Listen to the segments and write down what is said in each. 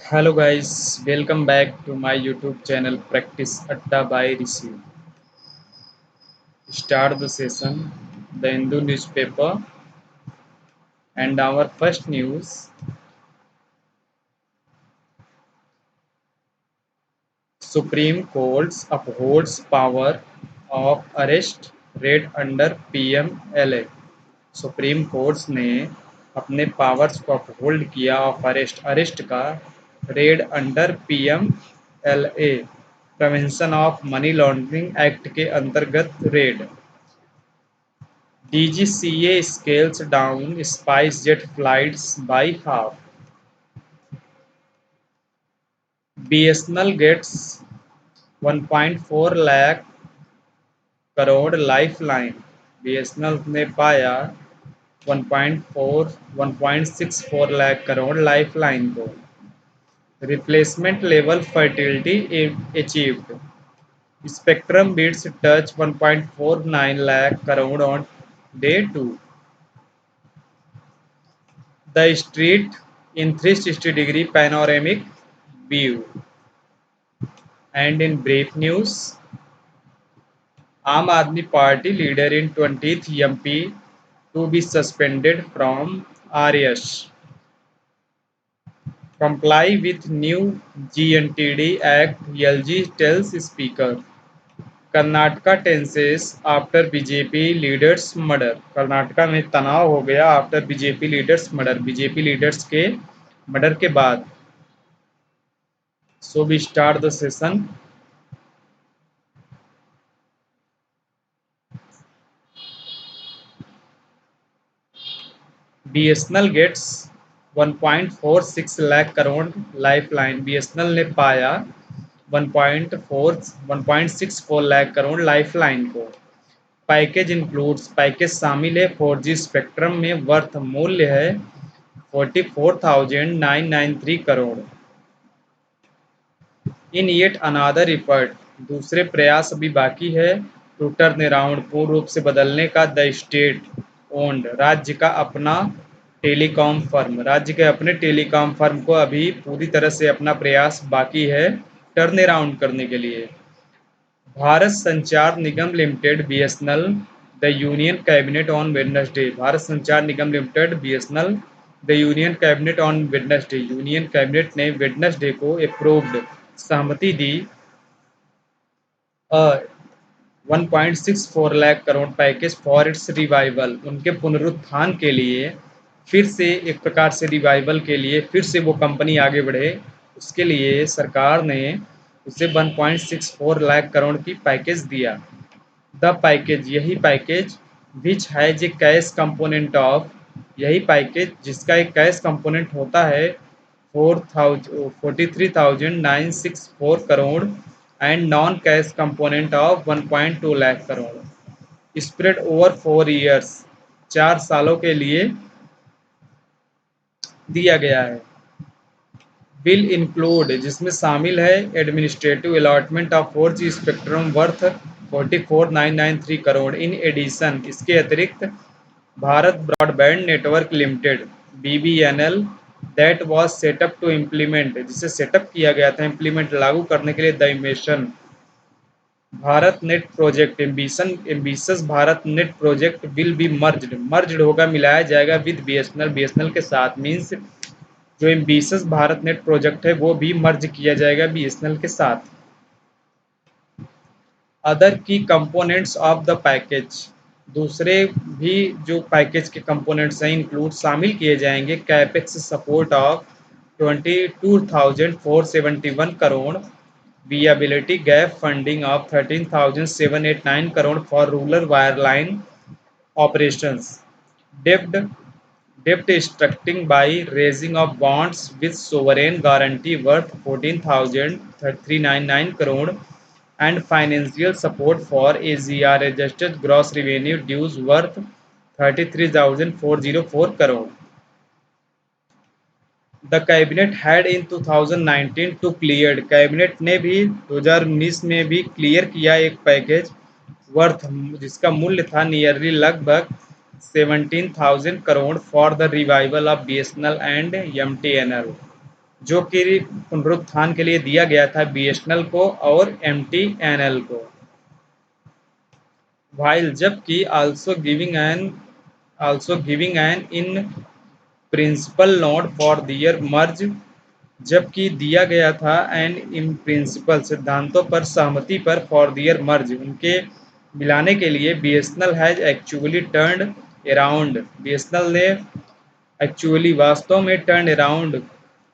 Hello guys, welcome back to my YouTube channel Practice Atta by Rishi. Start the session, the Hindu newspaper, and our first news. Supreme Court upholds power of arrest raid under PMLA. Supreme court ने अपने powers को uphold किया of arrest का raid under PMLA prevention of money laundering act के अंतर्गत raid DGCA scales down SpiceJet flights by half BSNL gets 1.4 lakh crore lifeline BSNL ने पाया 1.4 1.64 lakh crore lifeline को replacement level fertility achieved spectrum bids touch 1.49 lakh crore on day 2 the street in 360 degree panoramic view and in brief news Aam Aadmi Party leader in 20th MP to be suspended from RS comply with new GNTD Act, LG tells Speaker. Karnataka tenses after BJP leaders murder Karnataka में तनाव हो गया after BJP leaders murder BJP leaders के murder के बाद so we start the session BSNL gets 1.46 lakh crore lifeline BSNL ने पाया 1.64 lakh crore lifeline को पैकेज इंक्लूड्स पैकेज शामिल है 4G स्पेक्ट्रम में वर्थ मूल्य है 44,993 crore in yet another effort दूसरे प्रयास अभी बाकी है टू टर्न अराउंड पूर्ण रूप से बदलने का द स्टेट ओन्ड राज्य का अपना टेलीकॉम फर्म राज्य के अपने टेलीकॉम फर्म को अभी पूरी तरह से अपना प्रयास बाकी है टर्न अराउंड करने के लिए Bharat Sanchar Nigam Limited BSNL the union cabinet on Wednesday Bharat Sanchar Nigam Limited BSNL the union cabinet on Wednesday union cabinet ने वेडनेसडे को अप्रूव्ड सहमति दी 1.64 lakh crore package for its revival उनके पुनरुत्थान के लिए फिर से एक प्रकार से रिवाइवल के लिए फिर से वो कंपनी आगे बढ़े उसके लिए सरकार ने उसे 1.64 लाख करोड़ की पैकेज दिया द पैकेज यही package which has a cash component of यही पैकेज जिसका एक कैश कंपोनेंट होता है 43,964 crore and non cash component of 1.2 lakh crore spread over 4 years 4 सालों के लिए दिया गया है बिल इंक्लूड जिसमें शामिल है administrative allotment of 4G spectrum worth 44,993 crore in addition इसके अतिरिक्त Bharat broadband network limited BBNL that was set up to implement जिसे सेटअप किया गया था इम्प्लीमेंट लागू करने के लिए the mission BharatNet project ambitious BharatNet project will be merged होगा मिलाया जाएगा विद बीएसएनएल के साथ मीन्स जो एम्बिशस भारत नेट प्रोजेक्ट है वो भी मर्ज किया जाएगा बीएसएनएल के साथ अदर की कंपोनेंट्स ऑफ द पैकेज दूसरे भी जो पैकेज के कंपोनेंट्स हैं इंक्लूड शामिल किए जाएंगे capex support of 22,471 crore viability gap funding of 13,789 crore for rural wireline operations debt debt structuring by raising of bonds with sovereign guarantee worth 14,399 crore and financial support for AGR adjusted gross revenue dues worth 33,404 crore. The cabinet had in 2019 to cleared cabinet ने भी 2019 में भी clear किया एक package worth जिसका मूल्य था nearly लगभग 17,000 crore for the revival of BSNL and MTNL जो कि पुनरुत्थान के लिए दिया गया था बीएसएनएल को और एमटीएनएल को, while जबकि also giving an in principle note for their merge, जबकि दिया गया था एंड इन प्रिंसिपल सिद्धांतों पर सहमति पर फॉर दियर मर्ज उनके मिलाने के लिए BSNL has actually turned around, BSNL ने एक्चुअली वास्तव में टर्न अराउंड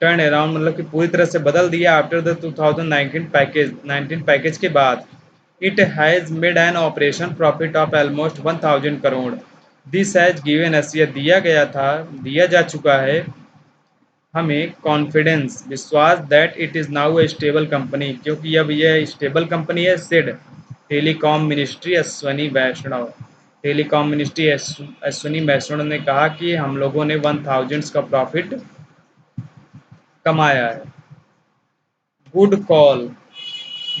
मतलब कि पूरी तरह से बदल दिया आफ्टर द 2019 पैकेज के बाद। It has made an operation profit of almost 1000 crore. This has given us, यह दिया जा चुका है हमें कॉन्फिडेंस विश्वास that it is now A stable company, क्योंकि अब यह स्टेबल कंपनी है। सेड टेलीकॉम मिनिस्ट्री अश्वनी वैष्णव, टेलीकॉम मिनिस्ट्री अश्विनी वैष्णव ने कहा कि हम लोगों ने 1000 का प्रॉफिट कमाया है। Good call,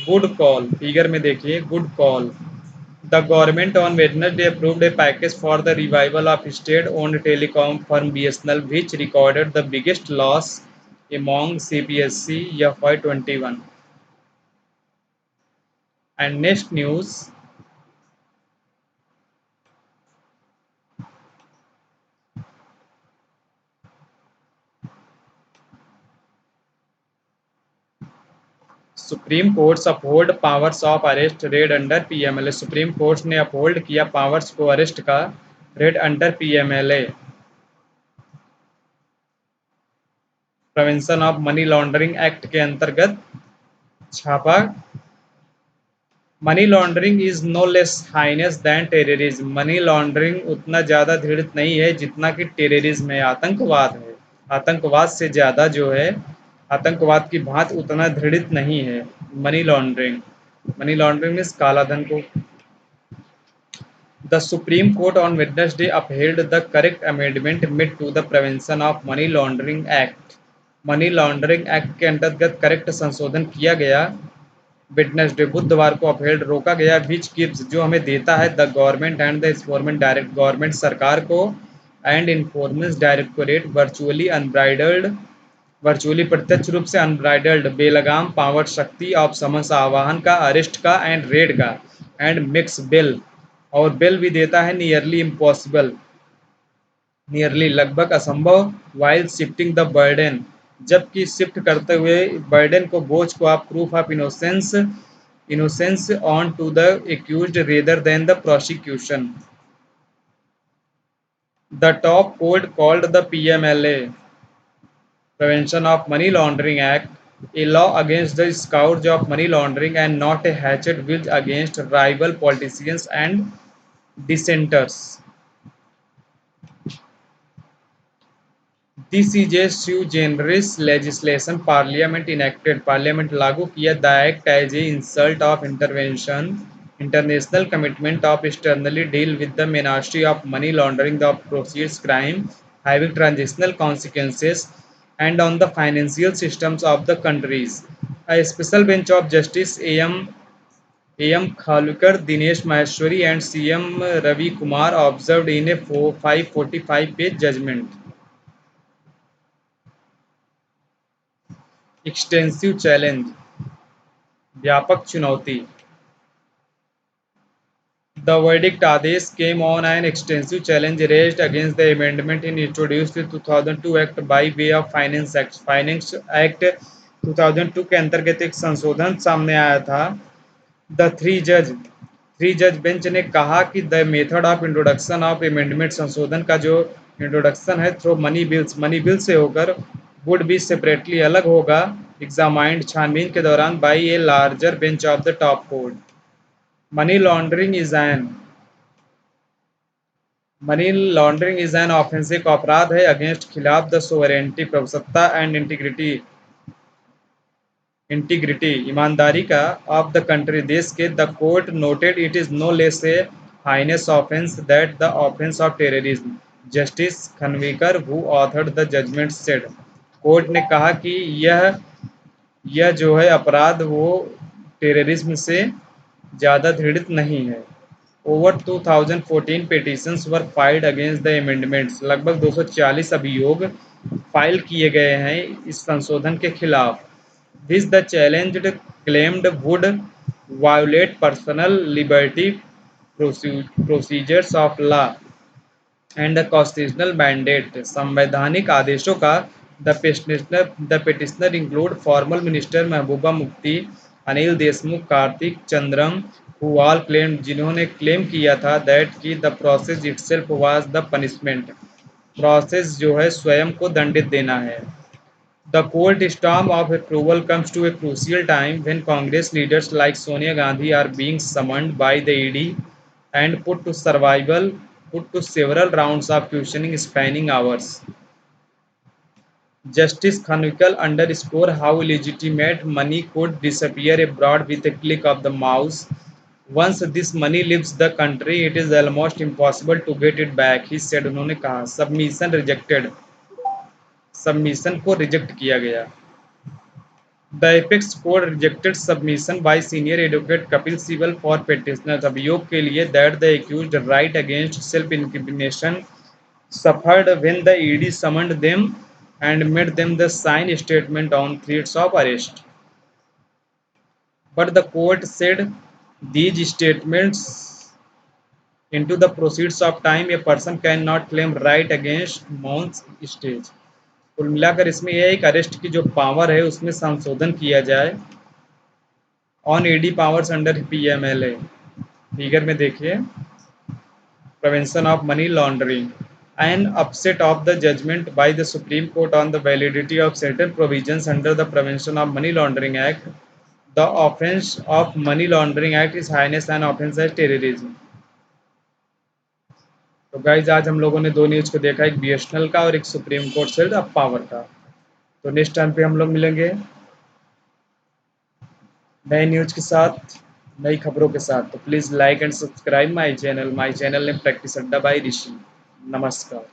good call figure में देखिए good call. The government on Wednesday approved A package for the revival of state owned telecom firm BSNL which recorded the biggest loss among CPSC FY21। And next news, supreme courts uphold powers of arrest raid under PMLA, supreme court ने uphold किया powers को arrest का raid under PMLA, prevention of money laundering act के अंतर्गत छापा। Money laundering is no less heinous than terrorism, money laundering उतना ज़्यादा घृणित नहीं है जितना कि टेररिज्म है, आतंकवाद है। आतंकवाद से ज़्यादा जो है, आतंकवाद की भांति उतना घृणित नहीं है money laundering. Money laundering means काला धन को। The supreme court on Wednesday upheld the correct amendment made to the prevention of money laundering act, money laundering act के अंतर्गत करेक्ट संशोधन किया गया वेडनेसडे बुधवार को अपहेल्ड रोका गया, विच गिव्स जो हमें देता है the government and the enforcement direct government सरकार को एंड इन्फोर्समेंट डायरेक्टोरेट वर्चुअली प्रत्यक्ष रूप से अनब्राइडल्ड बेलगाम पावर शक्ति ऑफ समन्स आह्वान का, अरेस्ट का एंड रेड का एंड मिक्स बिल, और बिल भी देता है नियरली इम्पॉसिबल, नियरली लगभग असंभव, वाइल शिफ्टिंग द बर्डन जबकि शिफ्ट करते हुए बर्डन को बोझ को आप proof of innocence on to the accused rather than the prosecution. The top court called the PMLA Prevention of Money Laundering Act a law against the scourge of money laundering and not a hatchet wielded against rival politicians and dissenters. This is a sui generis legislation Parliament enacted. Parliament लागू किया the act as a insult of intervention, international commitment of externally deal with the ministry of money laundering the proceeds crime having transitional consequences and on the financial systems of the countries. A special bench of Justice A.M. Khalkar, Dinesh Maheshwari and C.M. Ravi Kumar observed in a 545-page judgment. Extensive challenge, व्यापक चुनौती। The verdict Adesh came on an extensive challenge raised against the amendment in introduced in 2002 Act by way of Finance Act. Finance Act 2002 के अंतर्गत एक संशोधन सामने आया था। The three जज बेंच ने कहा कि the method of introduction of amendment संशोधन का जो इंट्रोडक्शन है थ्रू मनी बिल से होकर वुड बी सेपरेटली अलग होगा एग्जामाइंड छानबीन के दौरान by a larger bench of the top court. Money laundering is an offensive अपराध है अगेंस्ट खिलाफ द सोवरेनिटी प्रभुसत्ता एंड इंटीग्रिटी ईमानदारी का ऑफ द कंट्री देश के। The court noted it is no less a heinous offence that the offence of terrorism, justice Khanwilkar who authored the judgment said. Court ने कहा कि यह जो है अपराध वो टेररिज्म से ज़्यादा घृणित नहीं है। Over 2014 petitions were filed against the amendments, लगभग 240 अभियोग फाइल किए गए हैं इस संशोधन के खिलाफ। This the challenged claimed would violet personal liberty procedures of law and the constitutional mandate. संवैधानिक आदेशों का the petitioner include former minister Mehbooba Mufti, Anil Deshmukh, Kartik Chidambaram, who all claim जिन्होंने क्लेम किया था दैट कि the process itself was the punishment, process जो है स्वयं को दंडित देना है। The cold storm of approval comes to a crucial time when Congress leaders like Sonia Gandhi are being summoned by the ED and put to several rounds of questioning spanning hours. Justice Khanwilkar underscored how illegitimate money could disappear abroad with a click of the mouse. Once this money leaves the country, it is almost impossible to get it back, he said. उन्होंने कहा submission को reject किया गया। The apex court rejected submission by senior advocate Kapil Sibal for petitioners अभियोग के लिए that the accused right against self-incrimination suffered when the ED summoned them and made them the sign statement on threats of arrest. But the court said these statements into the proceeds of time a person cannot claim right against Mount's stage. कुल मिलाकर इसमें यह एक arrest की जो power है उसमें संशोधन किया जाए on ED powers under PMLA. Figure में देखिए prevention of money laundering an upset of the judgement by the supreme court on the validity of certain provisions under the prevention of money laundering act. The offence of money laundering act is heinous and offence as terrorism. तो guys आज हम लोगों ने दो news को देखा, एक BSNL का और एक सुप्रीम कोर्ट से ऑफ पावर का। तो नेक्स्ट टाइम पे हम लोग मिलेंगे नए न्यूज के साथ, नई खबरों के साथ। तो please like and subscribe my channel ने प्रैक्टिस अड्डा बाई ऋषि। नमस्कार।